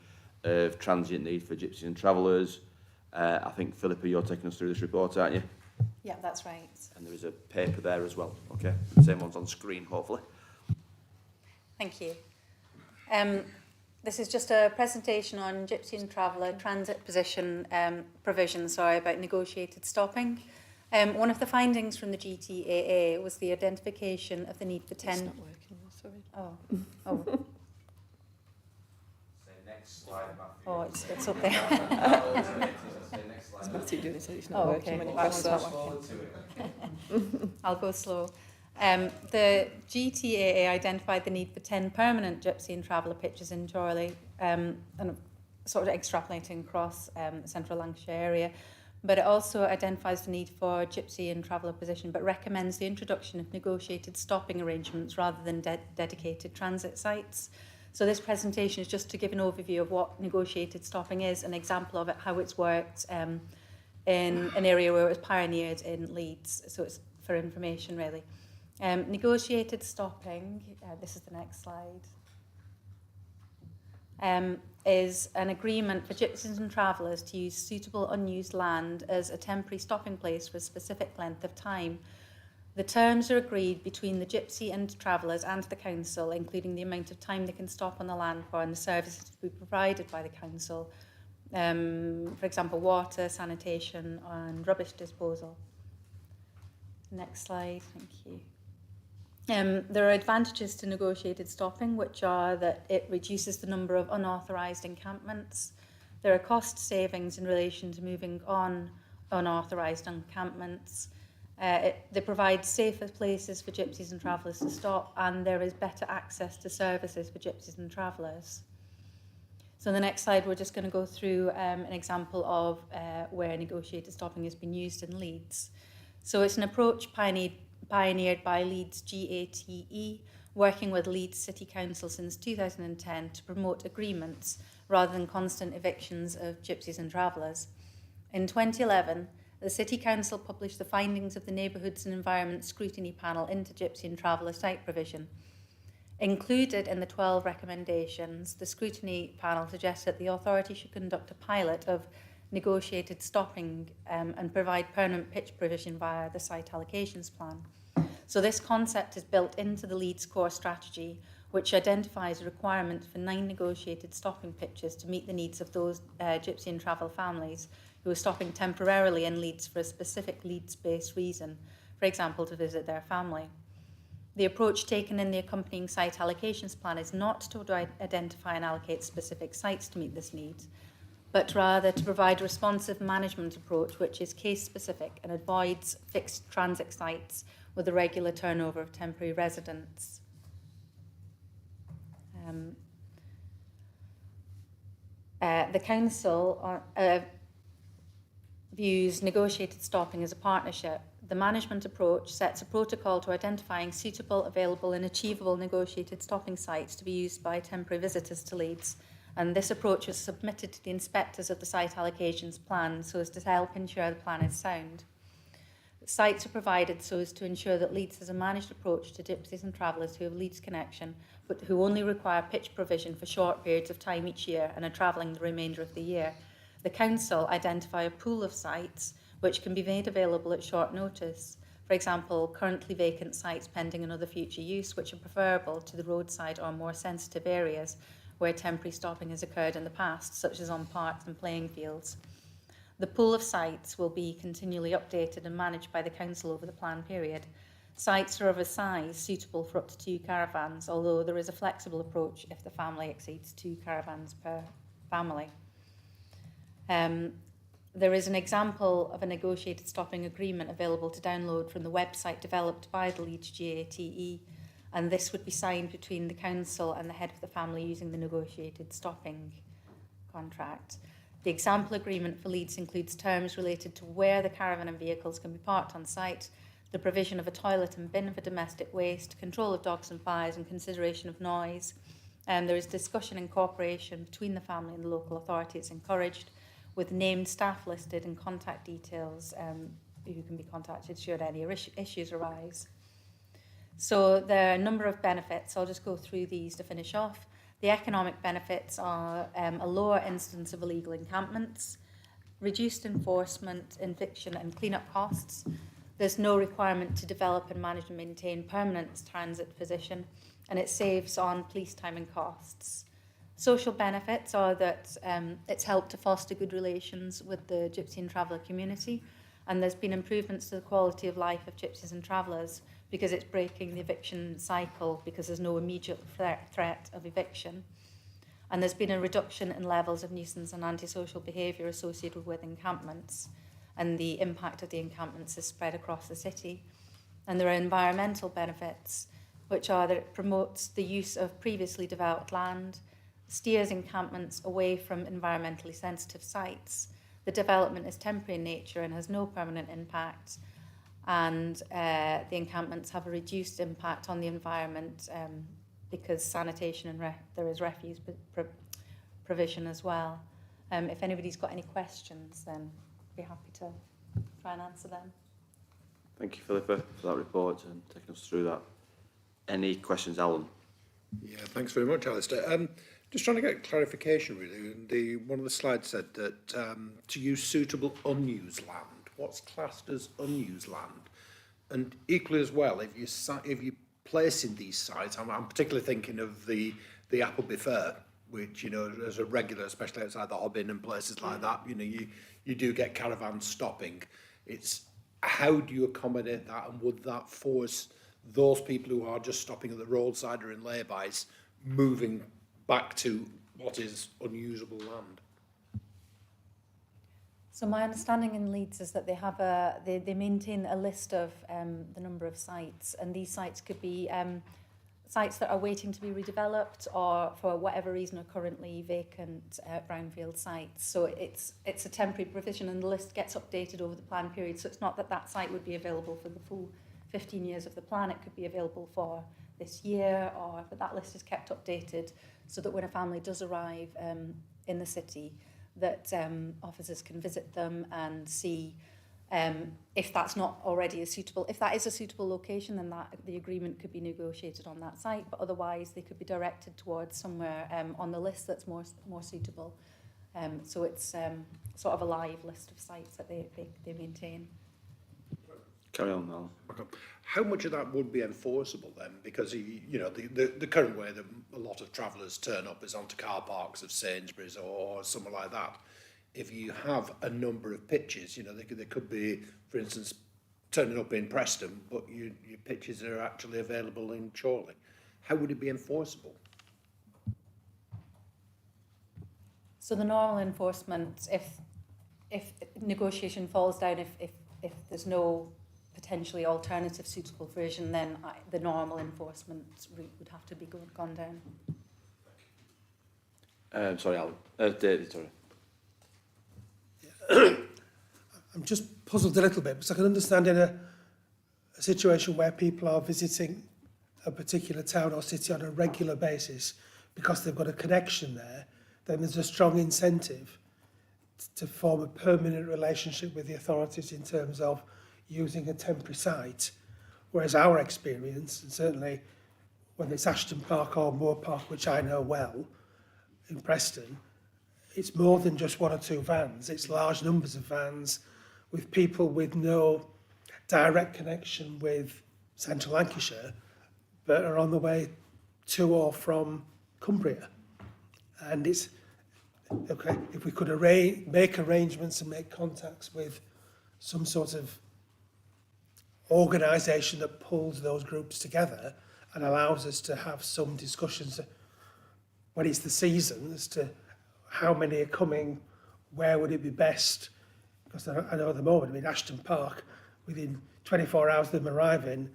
of transient need for gypsies and travellers. I think, Philippa, you're taking us through this report, aren't you?
Yeah, that's right.
And there is a paper there as well. Okay, same one's on screen, hopefully.
Thank you. This is just a presentation on gypsy and traveller transit provision about negotiated stopping. One of the findings from the GTAA was the identification of the need for 10...
It's not working, sorry.
Oh.
Say next slide, Matthew.
Oh, it's up there.
It's Matthew doing it, so it's not
Oh,
working
okay.
when you
That
press
one's
that.
not working. I'll go slow. The GTAA identified the need for 10 permanent gypsy and traveller pitches in Chorley, and sort of extrapolating across the central Lancashire area. But it also identifies the need for gypsy and traveller position, but recommends the introduction of negotiated stopping arrangements rather than dedicated transit sites. So this presentation is just to give an overview of what negotiated stopping is, an example of it, how it's worked in an area where it was pioneered in Leeds. So it's for information, really. Negotiated stopping, this is the next slide, is an agreement for gypsies and travellers to use suitable unused land as a temporary stopping place for a specific length of time. The terms are agreed between the gypsy and travellers and the council, including the amount of time they can stop on the land for and the services to be provided by the council. For example, water, sanitation and rubbish disposal. Next slide, thank you. There are advantages to negotiated stopping, which are that it reduces the number of unauthorised encampments. There are cost savings in relation to moving on unauthorised encampments. They provide safer places for gypsies and travellers to stop, and there is better access to services for gypsies and travellers. So the next slide, we're just going to go through an example of where negotiated stopping has been used in Leeds. So it's an approach pioneered by Leeds GATE, working with Leeds City Council since 2010 to promote agreements rather than constant evictions of gypsies and travellers. In 2011, the City Council published the findings of the Neighbourhoods and Environment Scrutiny Panel into gypsy and traveller site provision. Included in the 12 recommendations, the scrutiny panel suggested that the authority should conduct a pilot of negotiated stopping and provide permanent pitch provision via the site allocations plan. So this concept is built into the Leeds core strategy, which identifies a requirement for 9 negotiated stopping pitches to meet the needs of those gypsy and travel families who are stopping temporarily in Leeds for a specific Leeds-based reason, for example, to visit their family. The approach taken in the accompanying site allocations plan is not to identify and allocate specific sites to meet this need, but rather to provide a responsive management approach which is case-specific and avoids fixed transit sites with a regular turnover of temporary residents. The Council views negotiated stopping as a partnership. The management approach sets a protocol to identifying suitable, available and achievable negotiated stopping sites to be used by temporary visitors to Leeds, and this approach was submitted to the inspectors of the site allocations plan so as to help ensure the plan is sound. Sites are provided so as to ensure that Leeds has a managed approach to gypsies and travellers who have Leeds connection, but who only require pitch provision for short periods of time each year and are travelling the remainder of the year. The Council identify a pool of sites which can be made available at short notice. For example, currently vacant sites pending another future use, which are preferable to the roadside or more sensitive areas where temporary stopping has occurred in the past, such as on parks and playing fields. The pool of sites will be continually updated and managed by the Council over the plan period. Sites are of a size suitable for up to 2 caravans, although there is a flexible approach if the family exceeds 2 caravans per family. there is an example of a negotiated stopping agreement available to download from the website developed by the Leeds GATE, and this would be signed between the council and the head of the family using the negotiated stopping contract. The example agreement for Leeds includes terms related to where the caravan and vehicles can be parked on site, the provision of a toilet and bin for domestic waste, control of dogs and fires, and consideration of noise. There is discussion and cooperation between the family and the local authorities encouraged, with named staff listed and contact details who can be contacted should any issues arise. So there are a number of benefits. I'll just go through these to finish off. The economic benefits are a lower incidence of illegal encampments, reduced enforcement, eviction and clean-up costs. There's no requirement to develop and manage and maintain permanent transit position, and it saves on police time and costs. Social benefits are that it's helped to foster good relations with the Gypsy and Traveller community, and there's been improvements to the quality of life of gypsies and travellers because it's breaking the eviction cycle because there's no immediate threat of eviction. And there's been a reduction in levels of nuisance and antisocial behaviour associated with encampments, and the impact of the encampments is spread across the city. And there are environmental benefits, which are that it promotes the use of previously developed land, steers encampments away from environmentally sensitive sites. The development is temporary in nature and has no permanent impact, and the encampments have a reduced impact on the environment because sanitation and there is refuse provision as well. If anybody's got any questions, then I'd be happy to try and answer them.
Thank you, Philippa, for that report and taking us through that. Any questions, Alan?
Yeah, thanks very much, Alistair. Just trying to get clarification, really. One of the slides said that to use suitable unused land. What's classed as unused land? And equally as well, if you place in these sites, I'm particularly thinking of the Appleby Fair, which, you know, as a regular, especially outside the Hobbin and places like that, you know, you do get caravans stopping. It's how do you accommodate that, and would that force those people who are just stopping at the roadside or in laybys moving back to what is unusable land?
So my understanding in Leeds is that they have they maintain a list of the number of sites, and these sites could be sites that are waiting to be redeveloped or for whatever reason are currently vacant brownfield sites. So it's a temporary provision, and the list gets updated over the plan period. So it's not that that site would be available for the full 15 years of the plan. It could be available for this year, but that list is kept updated so that when a family does arrive in the city, that officers can visit them and see if that's not already if that is a suitable location, then the agreement could be negotiated on that site, but otherwise they could be directed towards somewhere on the list that's more suitable. So it's sort of a live list of sites that they maintain.
Carry on, Alan.
Okay. How much of that would be enforceable then? Because, you know, the current way that a lot of travellers turn up is onto car parks of Sainsbury's or somewhere like that. If you have a number of pitches, you know, they could be, for instance, turning up in Preston, but your pitches are actually available in Chorley. How would it be enforceable?
So the normal enforcement, if negotiation falls down, if there's no potentially alternative suitable version, then the normal enforcement route would have to be gone down.
Sorry, Alan. David, sorry.
I'm just puzzled a little bit, because I can understand in a situation where people are visiting a particular town or city on a regular basis because they've got a connection there, then there's a strong incentive to form a permanent relationship with the authorities in terms of using a temporary site. Whereas our experience, and certainly when it's Ashton Park or Moor Park, which I know well, in Preston, it's more than just one or two vans. It's large numbers of vans with people with no direct connection with central Lancashire, but are on the way to or from Cumbria. And it's, okay, if we could make arrangements and make contacts with some sort of organisation that pulls those groups together and allows us to have some discussions when it's the season as to how many are coming, where would it be best Because I know at the moment, I mean, Ashton Park, within 24 hours of them arriving,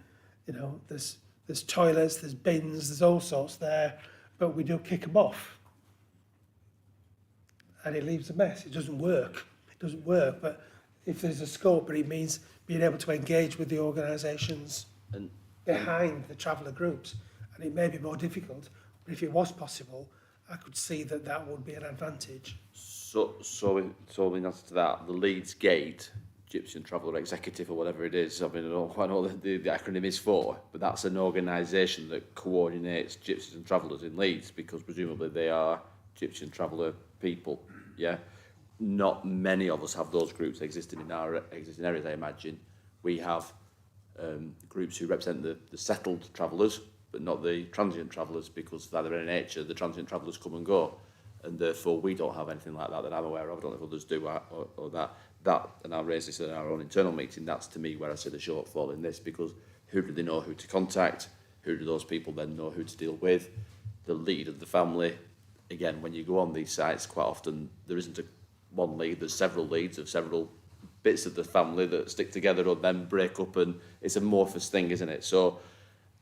you know, there's toilets, there's bins, there's all sorts there, but we do kick them off. And it leaves a mess. It doesn't work. It doesn't work, but if there's a scope, but it means being able to engage with the organisations behind the traveller groups. And it may be more difficult, but if it was possible, I could see that that would be an advantage.
So in answer to that, the Leeds Gate, Gypsy and Traveller Executive or whatever it is, I mean, I don't know what the acronym is for, but that's an organisation that coordinates gypsies and travellers in Leeds, because presumably they are Gypsy and Traveller people, yeah? Not many of us have those groups existing in our existing areas, I imagine. We have groups who represent the settled travellers, but not the transient travellers, because by their nature, the transient travellers come and go. And therefore, we don't have anything like that I'm aware of. I don't know if others do or that. And I'll raise this in our own internal meeting. That's, to me, where I see the shortfall in this, because who do they know who to contact? Who do those people then know who to deal with? The lead of the family. Again, when you go on these sites, quite often there isn't one lead. There's several leads of several bits of the family that stick together or then break up, and it's a amorphous thing, isn't it? So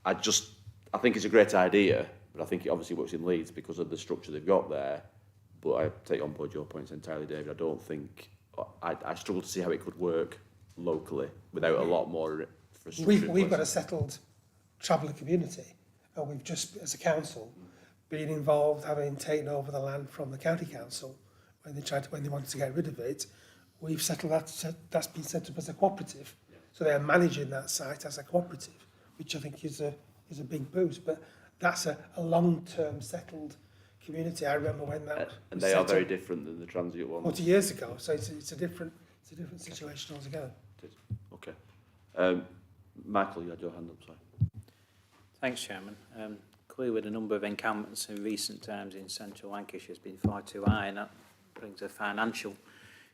I think it's a great idea, but I think it obviously works in Leeds because of the structure they've got there. But I take on board your points entirely, David. I don't think... I struggle to see how it could work locally without a lot more infrastructure.
We've got a settled traveller community, and we've just, as a council, been involved, having taken over the land from the county council when they wanted to get rid of it. We've settled that's been set up as a cooperative. Yeah. So they're managing that site as a cooperative, which I think is a big boost. But that's a long-term settled community. I remember when that
and they are very different than the transient ones.
40 years ago, so it's a different situation altogether.
Okay. Michael, you had your hand up, sorry.
Thanks, Chairman. Clearly, the number of encampments in recent times in central Lancashire has been far too high, and that brings a financial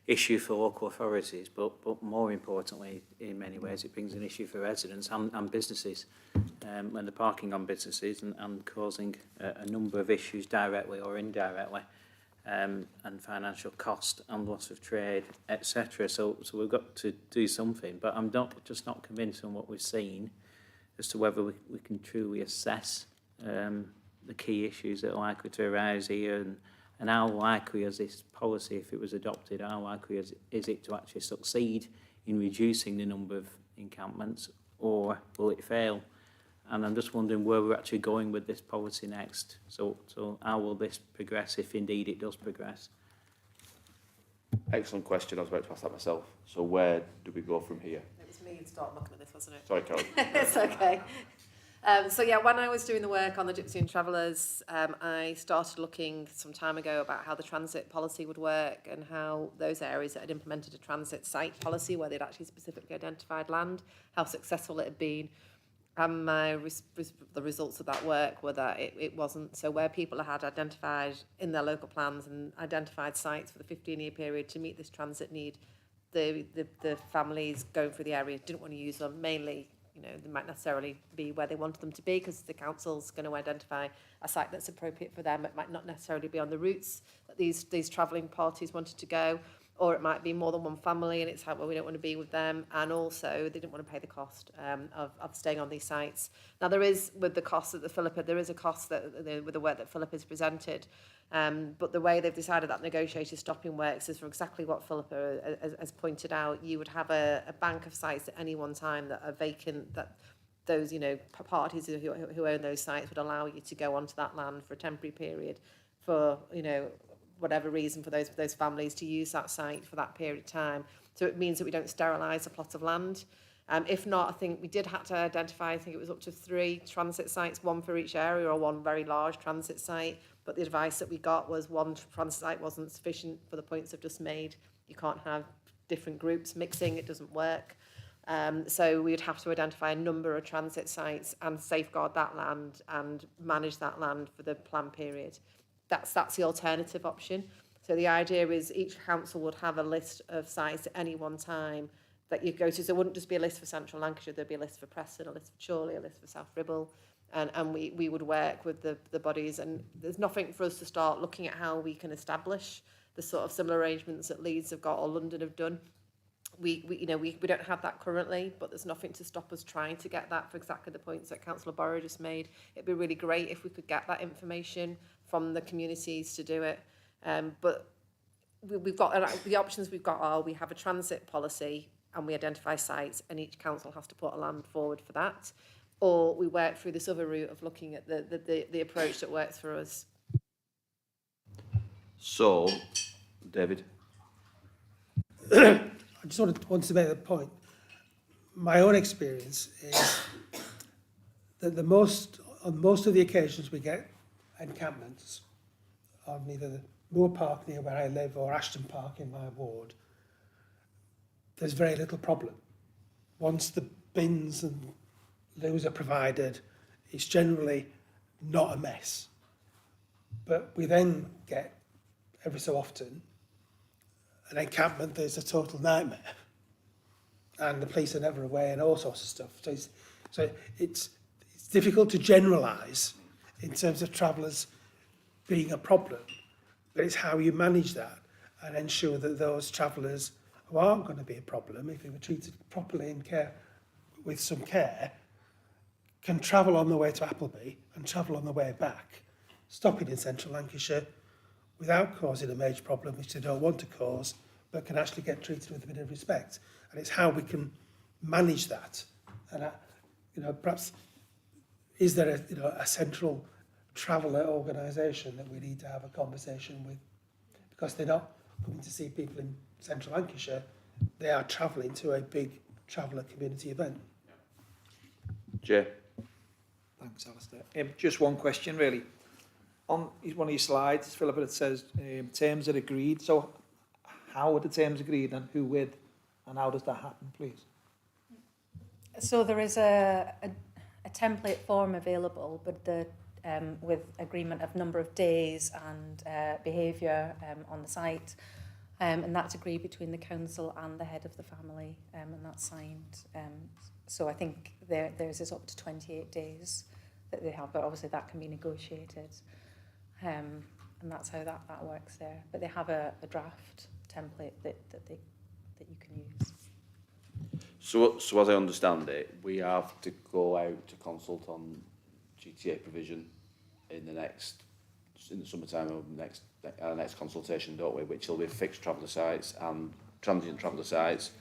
issue for local authorities, but more importantly, in many ways, it brings an issue for residents and businesses, when they're parking on businesses and causing a number of issues directly or indirectly, and financial cost and loss of trade, etc. So we've got to do something, but I'm just not convinced on what we've seen as to whether we can truly assess the key issues that are likely to arise here, and how likely is this policy, if it was adopted, how likely is it to actually succeed in reducing the number of encampments, or will it fail? And I'm just wondering where we're actually going with this policy next. So how will this progress, if indeed it does progress?
Excellent question. I was about to ask that myself. So where do we go from here?
It was me who started looking at this, wasn't it?
Sorry, Carol.
It's okay. So yeah, when I was doing the work on the Gypsy and Travellers, I started looking some time ago about how the transit policy would work and how those areas that had implemented a transit site policy where they'd actually specifically identified land, how successful it had been. And the results of that work were that it wasn't. So where people had identified in their local plans and identified sites for the 15-year period to meet this transit need, the families going through the area didn't want to use them, mainly. You know, they might necessarily be where they wanted them to be because the council's going to identify a site that's appropriate for them. It might not necessarily be on the routes that these travelling parties wanted to go, or it might be more than one family and it's like, well, we don't want to be with them. And also they didn't want to pay the cost of staying on these sites. Now there is, with the cost of the Philippa, there is a cost that with the work that Philippa has presented. But the way they've decided that negotiated stopping works is for exactly what Philippa has pointed out. You would have a bank of sites at any one time that are vacant, that those, you know, parties who own those sites would allow you to go onto that land for a temporary period for, you know, whatever reason for those families to use that site for that period of time. So it means that we don't sterilise a plot of land. If not, I think we did have to identify, I think it was up to 3 transit sites, one for each area or one very large transit site. But the advice that we got was one transit site wasn't sufficient for the points I've just made. You can't have different groups mixing, it doesn't work. So we would have to identify a number of transit sites and safeguard that land and manage that land for the planned period. That's the alternative option. So the idea is each council would have a list of sites at any one time that you go to. So it wouldn't just be a list for Central Lancashire, there'd be a list for Preston, a list for Chorley, a list for South Ribble, and we would work with the bodies. And there's nothing for us to start looking at how we can establish the sort of similar arrangements that Leeds have got or London have done. we don't have that currently, but there's nothing to stop us trying to get that for exactly the points that Councillor Borrow just made. It'd be really great if we could get that information from the communities to do it. But we've got the options we've got are we have a transit policy and we identify sites, and each council has to put a land forward for that, or we work through this other route of looking at the approach that works for us.
So, David.
I just wanted to make the point. My own experience is that on most of the occasions we get encampments on either the Moor Park near where I live or Ashton Park in my ward, there's very little problem. Once the bins and loos are provided, it's generally not a mess. But we then get, every so often, an encampment that's a total nightmare. And the police are never away and all sorts of stuff. So it's difficult to generalise in terms of travellers being a problem, but it's how you manage that and ensure that those travellers who aren't going to be a problem, if they were treated properly and with some care, can travel on the way to Appleby and travel on the way back, stopping in central Lancashire without causing a major problem, which they don't want to cause, but can actually get treated with a bit of respect. And it's how we can manage that. And, perhaps, is there a central traveller organisation that we need to have a conversation with? Because they're not coming to see people in central Lancashire, they are travelling to a big traveller community event.
Jay.
Thanks, Alistair. Just one question, really. On one of your slides, Philip, it says terms are agreed. So how are the terms agreed and who with, and how does that happen, please?
So there is a template form available, but with agreement of number of days and behaviour on the site, and that's agreed between the council and the head of the family, and that's signed. So I think theirs is up to 28 days that they have, but obviously that can be negotiated. And that's how that works there. But they have a draft template that you can use.
So as I understand it, we have to go out to consult on GTA provision in the summertime of our next consultation, don't we? Which will be fixed traveller sites and transient traveller sites.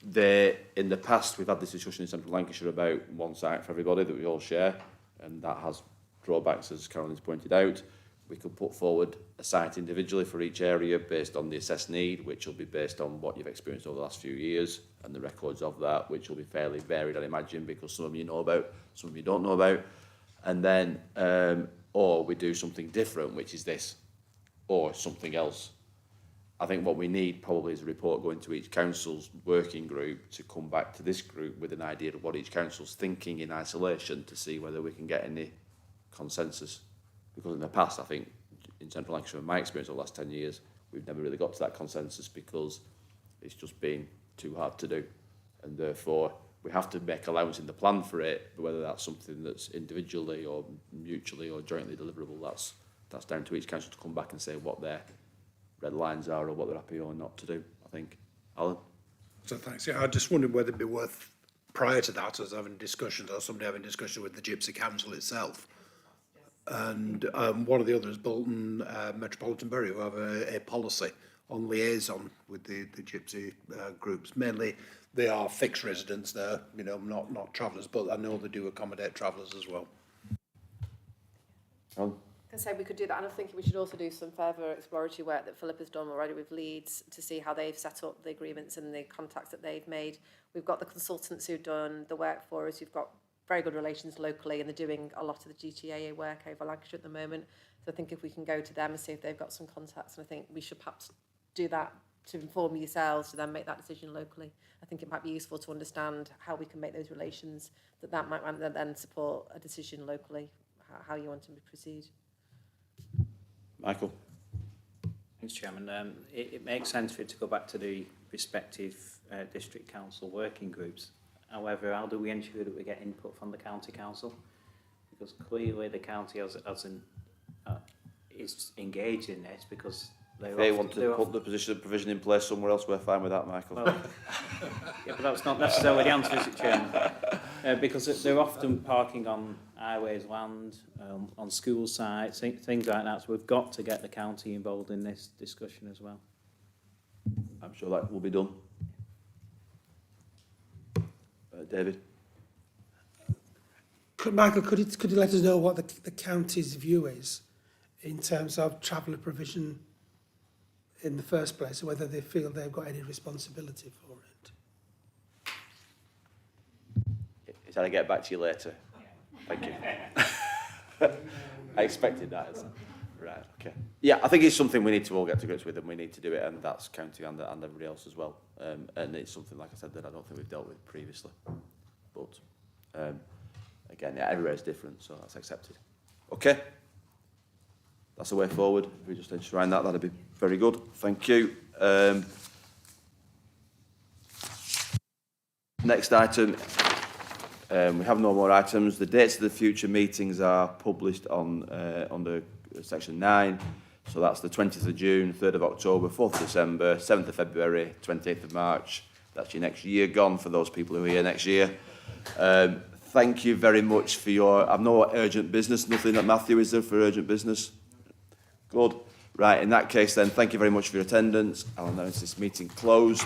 In the past, we've had this discussion in Central Lancashire about one site for everybody that we all share, and that has drawbacks, as Carolyn's pointed out. We could put forward a site individually for each area based on the assessed need, which will be based on what you've experienced over the last few years and the records of that, which will be fairly varied, I'd imagine, because some of you know about, some of you don't know about. And then, or we do something different, which is this, or something else. I think what we need probably is a report going to each council's working group to come back to this group with an idea of what each council's thinking in isolation to see whether we can get any consensus. Because in the past, I think, in Central Lancashire, in my experience over the last 10 years, we've never really got to that consensus because it's just been too hard to do. And therefore, we have to make allowance in the plan for it, but whether that's something that's individually or mutually or jointly deliverable, that's down to each council to come back and say what their red lines are or what they're happy or not to do, I think. Alan?
So thanks. Yeah, I just wondered whether it'd be worth, prior to that, us having discussions or somebody having discussion with the Gypsy Council itself. And one of the others, Bolton Metropolitan Borough, who have a policy on liaison with the Gypsy groups. Mainly, they are fixed residents there, not travellers, but I know they do accommodate travellers as well.
Alan?
I can say we could do that, and I think we should also do some further exploratory work that Philip has done already with Leeds to see how they've set up the agreements and the contacts that they've made. We've got the consultants who've done the work for us. We've got very good relations locally, and they're doing a lot of the GTA work over Lancashire at the moment. So I think if we can go to them and see if they've got some contacts, and I think we should perhaps do that to inform yourselves to then make that decision locally. I think it might be useful to understand how we can make those relations, that might then support a decision locally, how you want to proceed.
Michael?
Thanks, Chairman. It makes sense for it to go back to the respective district council working groups. However, how do we ensure that we get input from the county council? Because clearly the county is engaged in this because
If they want to put the provision in place somewhere else, we're fine with that, Michael.
Well, yeah, but that's not necessarily the answer, is it, Chairman? Because they're often parking on highways, land, on school sites, things like that. So we've got to get the county involved in this discussion as well.
I'm sure that will be done. David?
Michael, could you let us know what the county's view is in terms of traveller provision in the first place, or whether they feel they've got any responsibility for it?
Is that I get back to you later? Thank you. I expected that. Right, okay. Yeah, I think it's something we need to all get to grips with, and we need to do it, and that's county and everybody else as well. And it's something, like I said, that I don't think we've dealt with previously. But, again, yeah, everywhere's different, so that's accepted. Okay. That's the way forward. If we just enshrine that, that'd be very good. Thank you. Next item. We have no more items. The dates of the future meetings are published on under section 9. So that's the 20th of June, 3rd of October, 4th of December, 7th of February, 28th of March. That's your next year gone for those people who are here next year. Thank you very much for your... I've no urgent business. Nothing that Matthew, is there for urgent business? Good. Right, in that case then, thank you very much for your attendance. I'll announce this meeting closed.